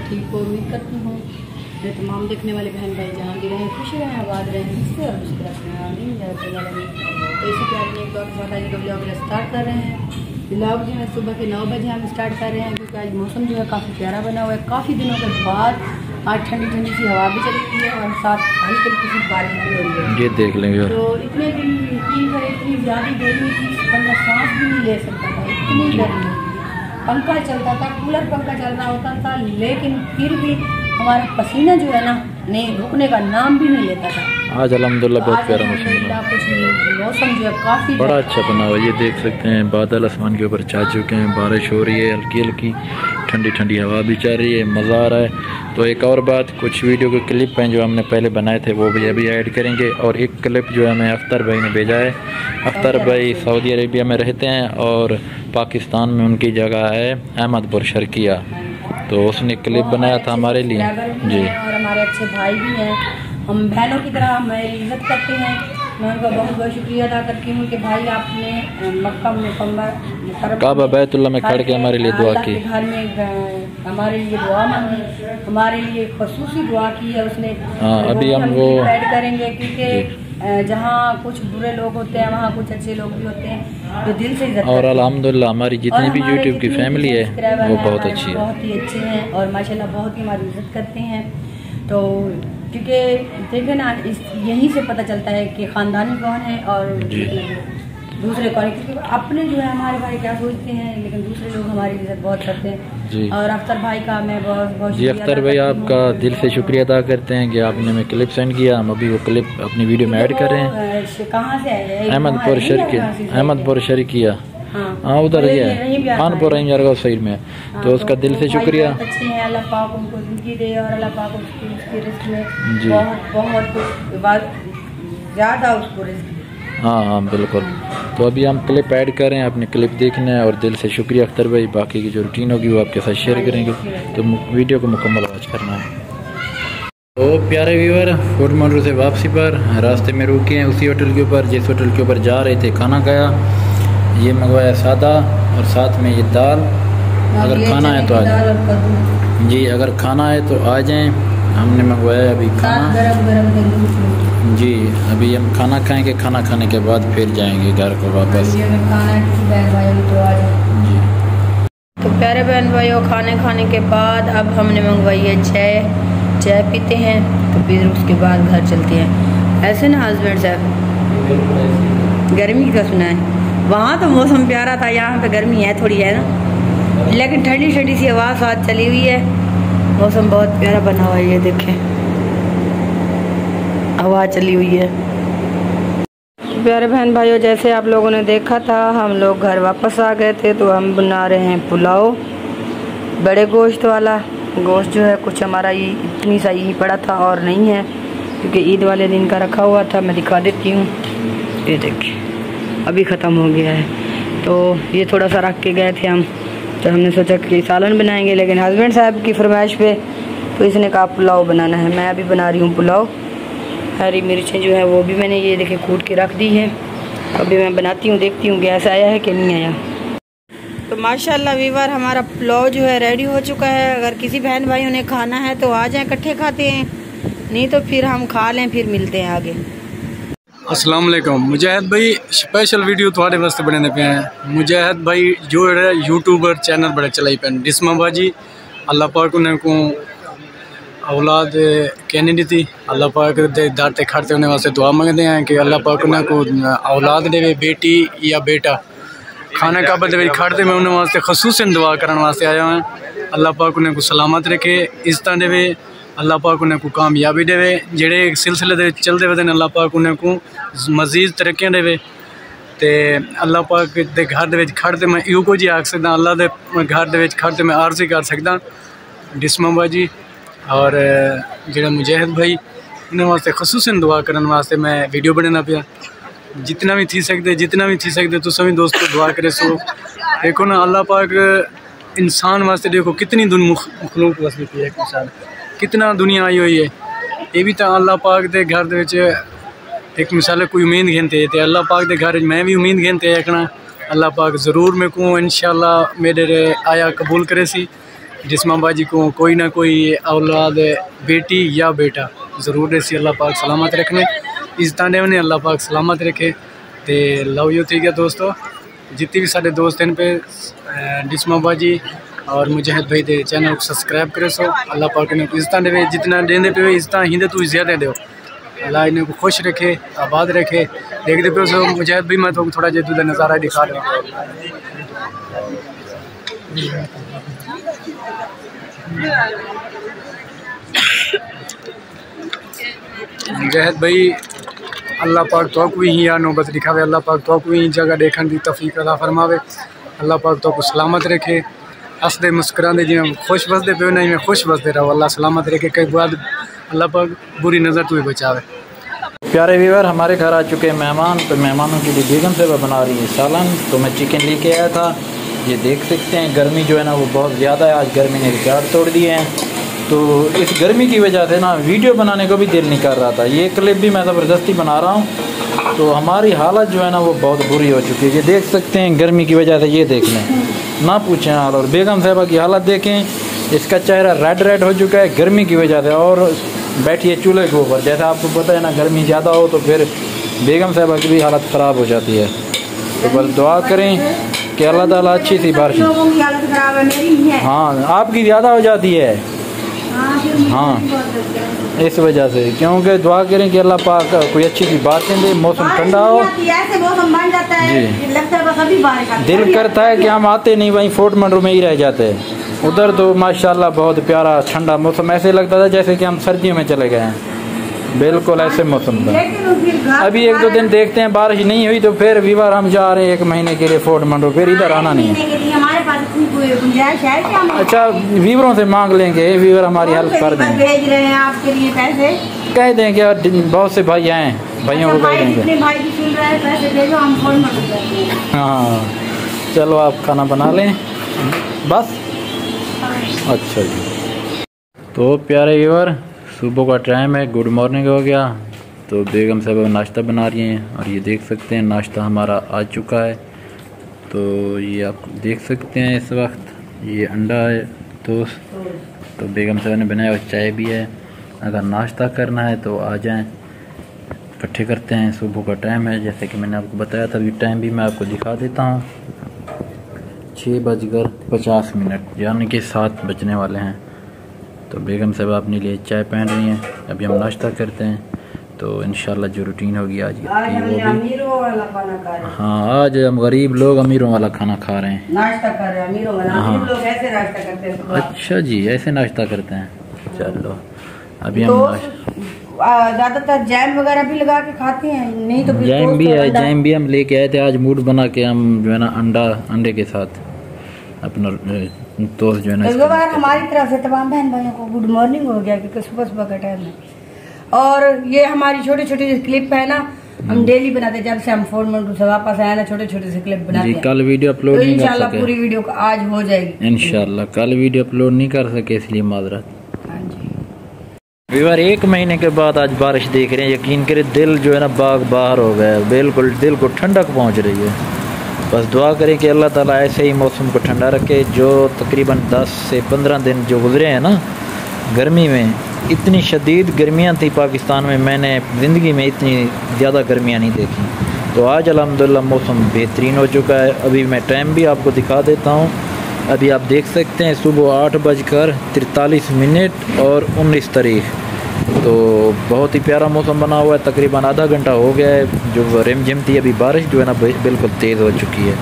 ठीक हो। उम्मीद करती हूँ मेरे तमाम देखने वाले बहन भाई जहाँ भी रहें खुश रहें, आबाद रहें, इससे और उसके तो इसी प्यार में एक बार साथ आज ब्लॉग स्टार्ट कर रहे हैं। ब्लॉग जो है सुबह के 9 बजे हम स्टार्ट कर रहे हैं, क्योंकि आज मौसम जो है काफ़ी प्यारा बना हुआ है। काफ़ी दिनों के बाद आज ठंडी ठंडी सी हवा भी चली हुई है और साथ हल्की हल्की बारिश भी हो रही है। ये देख लेंगे। तो इतने दिन इतनी ज़्यादा गर्मी थी, बंदा सांस भी नहीं ले सकता था, इतनी गर्मी। पंखा चलता था, कूलर पंखा चल रहा होता था, लेकिन फिर भी हमारा पसीना जो है ना नहीं रुकने का नाम भी नहीं लेता था। आज अल्हम्दुलिल्लाह बहुत प्यारा मौसम जो है काफ़ी बड़ा अच्छा बना हुआ। ये देख सकते हैं बादल आसमान के ऊपर छा चुके हैं, बारिश हो रही है, हल्की हल्की ठंडी ठंडी हवा भी चल रही है, मज़ा आ रहा है। तो एक और बात, कुछ वीडियो के क्लिप हैं जो हमने पहले बनाए थे वो भी अभी ऐड करेंगे। और एक क्लिप जो है हमें अख्तर भाई ने भेजा है। अख्तर भाई सऊदी अरेबिया में रहते हैं और पाकिस्तान में उनकी जगह है अहमदपुर शर्किया, तो उसने क्लिप बनाया था हमारे लिए जी। और हमारे अच्छे भाई भी हैं, हम बहनों की तरह हमारी इज्जत करते हैं। मैं उनका बहुत बहुत शुक्रिया अदा करती हूँ कि भाई आपने मक्का मुकर्रम काबा बैतुल्लाह में खड़ के हमारे लिए दुआ की, घर में हमारे लिए दुआ मांगी, हमारे लिए खुसूसी दुआ की है उसने। अभी हम वो ऐड करेंगे, क्योंकि जहाँ कुछ बुरे लोग होते हैं वहाँ कुछ अच्छे लोग भी होते हैं जो दिल से इज्जत। और अल्हम्दुलिल्लाह हमारी जितनी भी यूट्यूब की फैमिली है वो बहुत अच्छी है, बहुत ही अच्छे हैं और माशाल्लाह बहुत ही हमारी इज्जत करते हैं। तो क्योंकि देखे ना यहीं से पता चलता है कि ख़ानदानी कौन है और दूसरे कौन है, क्योंकि अपने जो है हमारे भाई क्या सोचते हैं, लेकिन दूसरे लोग हमारी इज्जत बहुत करते हैं जी। और अख्तर भाई का मैं बहुत बहुत जी अख्तर भाई आपका दिल से शुक्रिया अदा करते हैं कि आपने हमें क्लिप सेंड किया। हम अभी वो क्लिप अपनी वीडियो में ऐड कर रहे हैं। कहाँ से आए? अहमदपुर शर्किया, हाँ उधर ही है, खानपुर साइड में। तो उसका दिल से शुक्रिया। अच्छे हैं, अल्लाह पाक उनको जिंदगी दे और अल्लाह पाक उसके रिस्क में बहुत ज़्यादा उसको रिस्क। हाँ बिल्कुल। तो अभी हम क्लिप ऐड कर रहे हैं, अपने क्लिप देखना है और दिल से शुक्रिया अख्तर भाई। बाकी की जो रूटीन होगी वो आपके साथ शेयर करेंगे, तो वीडियो को मुकम्मल वॉच करना है। तो प्यारे व्यूअर, फूड मंडू से वापसी पर रास्ते में रुके हैं उसी होटल के ऊपर जिस होटल के ऊपर जा रहे थे। खाना खाया, ये मंगवाया सादा और साथ में ये दाल। अगर खाना है तो आ जाए जी, अगर खाना है तो आ जाएं। हमने मंगवाया अभी खाना जी। अभी हम खाना खाएंगे, खाना खाने के बाद फिर जाएंगे घर को वापस जी। तो प्यारे बहन भाइयों, खाने के बाद अब हमने मंगवाई है चाय पीते हैं, तो फिर उसके बाद घर चलते हैं। ऐसे ना हस्बैंड साहब, गर्मी का सुना है, वहाँ तो मौसम प्यारा था, यहाँ पे गर्मी है थोड़ी है ना, लेकिन ठंडी ठंडी सी हवा साथ चली हुई है, मौसम बहुत प्यारा बना हुआ है। ये देखें हवा चली हुई है। प्यारे बहन भाइयों, जैसे आप लोगों ने देखा था हम लोग घर वापस आ गए थे, तो हम बना रहे हैं पुलाव, बड़े गोश्त वाला। गोश्त जो है कुछ हमारा ये इतनी सा ही पड़ा था और नहीं है, क्योंकि ईद वाले दिन का रखा हुआ था। मैं दिखा देती हूँ, ये देखिए अभी ख़त्म हो गया है। तो ये थोड़ा सा रख के गए थे हम, तो हमने सोचा कि सालन बनाएंगे, लेकिन हस्बैंड साहब की फरमाइश पे तो इसने कहा पुलाव बनाना है। मैं अभी बना रही हूँ पुलाव। हरी मिर्चें जो है वो भी मैंने ये देखिए कूट के रख दी है। अभी मैं बनाती हूँ, देखती हूँ गैस आया है कि नहीं आया। तो माशाल्लाह वीवर, हमारा पुलाव जो है रेडी हो चुका है। अगर किसी बहन भाइयों ने खाना है तो आ जाएं, इकट्ठे खाते हैं, नहीं तो फिर हम खा लें, फिर मिलते हैं आगे। अस्सलाम वालेकुम। मुजाहिद भाई स्पेशल वीडियो थोड़े वास्ते बनाने पे हैं। मुजाहिद भाई जो है यूट्यूबर चैनल बड़े चलाई पे डिस्मा बाजी, अल्लाह पाक उन्हें को औलाद कहने दी थी, अल्लाह पाक दे दर ते खड़ते होने वास्ते दुआ मंगते हैं कि अल्लाह पाक उन्हें को औलाद देवे, बेटी या बेटा। खाना काबा दे खड़ते मैं उन्हें वास्ते खसूसन दुआ करने वास्ते आया हूँ। अल्लाह पाक उन्हें को सलामत रखे, इज्जत देवे, अल्लाह पाक उन्हें को कामयाबी देवे, जेड़े सिलसिले दे चलते वे अल्लाह पाक उन्हें को मजीद तरक्कियां देवे। ते अल्लाह पाक दे घर दे खड़ते मैं इहो कुछ ही आख सकदा, अल्लाह दे घर दे खड़ते मैं आरज़ी कर सकदा। डिस्मा बाजी और जेड़ा मुजाहिद भाई उन्हें वास्ते खसूसन दुआ करने वास्ते मैं वीडियो बनाना पिया। जितना भी थी सकते तो सभी दोस्तों दुआ करे। सो देखो ना, अल्लाह पाक इंसान वास्ते देखो कितनी मखलूक वास्ते है, कितना दुनिया आई हुई है। ये भी तो अल्लाह पाक दे घर दे एक मिसाल कोई उम्मीद घेनते तो अल्लाह पाक दे घर मैं भी उम्मीद घेनते आखना। अल्लाह पाक ज़रूर मेरे को इंशाल्लाह मेरे आया कबूल करे सी। जिस्मा बाजी को कोई ना कोई औलाद बेटी या बेटा ज़रूर ऐसी अल्लाह पाक सलामत रखने, इज़्ज़तां देने अल्लाह पाक सलामत रखे। तो लव यू ठीक है दोस्तों, जितने भी सारे दोस्त हैं पे जिस्मा बाजी और मुजाहिद भाई दे चैनल को सब्सक्राइब करे सो। अल्लाह पाक ने इज़्ज़तां दे, जितना देंदे पे इज़्ज़तां हिंदे तू ज़्यादा दो। अल्लाह इन्हें को खुश रखे, आबाद रखे। देखते पे सो मुजाहिद भाई मैं तो थोड़ा जैसे नज़ारा दिखा रहा हूँ। मुजाहिद भाई अल्लाह पाक तो भी ही नौबत दिखावे, अल्लाह पाक तो भी जगह देखने की तौफीक अता फरमावे। अल्लाह पाक तो सलामत रखे, हंसते मुस्कुराते जिवें खुश बसते पे ना इवें खुश बसते रहो। अल्लाह सलामत रखे, कई बाद अल्लाह पाक बुरी नज़र तो ही बचावे। प्यारे व्यूअर, हमारे घर आ चुके हैं मेहमान। तो मेहमानों के लिए बेगम साहबा बना रही है सालन। तो मैं चिकन लेके आया था, ये देख सकते हैं। गर्मी जो है ना वो बहुत ज़्यादा है, आज गर्मी ने रिकॉर्ड तोड़ दिए हैं। तो इस गर्मी की वजह से ना वीडियो बनाने को भी दिल नहीं कर रहा था। ये क्लिप भी मैं ज़बरदस्ती बना रहा हूँ। तो हमारी हालत जो है ना वो बहुत बुरी हो चुकी है, ये देख सकते हैं गर्मी की वजह से। ये देख लें, ना पूछें हाल। और बेगम साहबा की हालत देखें, इसका चेहरा रेड हो चुका है गर्मी की वजह से। और बैठी है चूल्हे के ऊपर, जैसा आपको पता है ना गर्मी ज़्यादा हो तो फिर बेगम साहबा की भी हालत ख़राब हो जाती है। तो बस दुआ करें कि अल्लाह ताला अच्छी सी बारिश। हाँ, आपकी ज़्यादा हो जाती है। हाँ, इस वजह से, क्योंकि दुआ करें कि अल्लाह पाक कोई अच्छी सी बातें दे, मौसम ठंडा हो। जी, दिल करता है कि हम आते नहीं, वहीं फोर्ट मंडो में ही रह जाते हैं। उधर तो माशाल्लाह बहुत प्यारा ठंडा मौसम, ऐसे लगता था जैसे कि हम सर्दियों में चले गए हैं। बिल्कुल ऐसे मौसम था। अभी एक दो दिन देखते हैं, बारिश नहीं हुई तो फिर वीवर हम जा रहे हैं 1 महीने के लिए फोर्ट मंडो, फिर इधर आना नहीं है। अच्छा, वीवरों से मांग लेंगे, वीवर हमारी हेल्प कर देंगे, भेज रहे हैं आपके लिए पैसे, कह देंगे। और बहुत से भाई आए, भाइयों को कह देंगे। हाँ, चलो आप खाना बना लें बस। अच्छा जी, तो प्यारे व्यूअर, सुबह का टाइम है, गुड मॉर्निंग हो गया। तो बेगम साहब नाश्ता बना रही हैं और ये देख सकते हैं नाश्ता हमारा आ चुका है। तो ये आप देख सकते हैं इस वक्त ये अंडा है दोस्त, तो बेगम साहब ने बनाया और चाय भी है। अगर नाश्ता करना है तो आ जाएं, इकट्ठे करते हैं। सुबह का टाइम है, जैसे कि मैंने आपको बताया था। अभी टाइम भी मैं आपको दिखा देता हूँ, 6:50, यानी कि 7 बजने वाले हैं। तो बेगम साहब अपने लिए चाय पहन रही हैं। अभी हम नाश्ता करते हैं, तो इंशाल्लाह जो रूटीन होगी आज की वो भी। हाँ, आज हम गरीब लोग अमीरों वाला खाना खा रहे हैं, नाश्ता कर रहे हैं अमीरों वाला। हाँ, लोग ऐसे नाश्ता करते हैं। अच्छा जी, ऐसे नाश्ता करते हैं। चलो अभी हम ज़्यादातर जैम वगैरह भी लगा के खाते हैं, नहीं तो जैम भी है, जैम भी हम लेके आए थे। आज मूड बना के हम जो है ना अंडे के साथ अपना दोस्त जो है ना। हमारी तरफ से तमाम बहन भाइयों को गुड मॉर्निंग हो गया, क्योंकि सुबह का टाइम है। और ये हमारी छोटी छोटी क्लिप है ना, हम डेली बनाते, जब से हम फोन मंडू से वापस आए ना, छोटे छोटे से क्लिप बनाते हैं। कल वीडियो अपलोड नहीं कर सके, इंशाल्लाह पूरी वीडियो आज हो जाएगी इंशाल्लाह। कल वीडियो अपलोड नहीं कर सके, इसलिए माजरत। हाँ जी व्यूअर, 1 महीने के बाद आज बारिश देख रहे हैं, यकीन करें दिल जो है ना बाग बाहर हो गया है। बिल्कुल दिल को ठंडक पहुँच रही है। बस दुआ करें कि अल्लाह ताला ऐसे ही मौसम को ठंडा रखे। जो तकरीबन 10 से 15 दिन जो गुजरे हैं ना गर्मी में, इतनी शदीद गर्मियाँ थी पाकिस्तान में, मैंने ज़िंदगी में इतनी ज़्यादा गर्मियाँ नहीं देखी। तो आज अल्हम्दुलिल्लाह मौसम बेहतरीन हो चुका है। अभी मैं टाइम भी आपको दिखा देता हूँ। अभी आप देख सकते हैं सुबह 8:43 और 19 तारीख। तो बहुत ही प्यारा मौसम बना हुआ है। तकरीबन आधा घंटा हो गया है जो रिमझिम थी, अभी बारिश जो है ना बिल्कुल तेज़ हो चुकी है।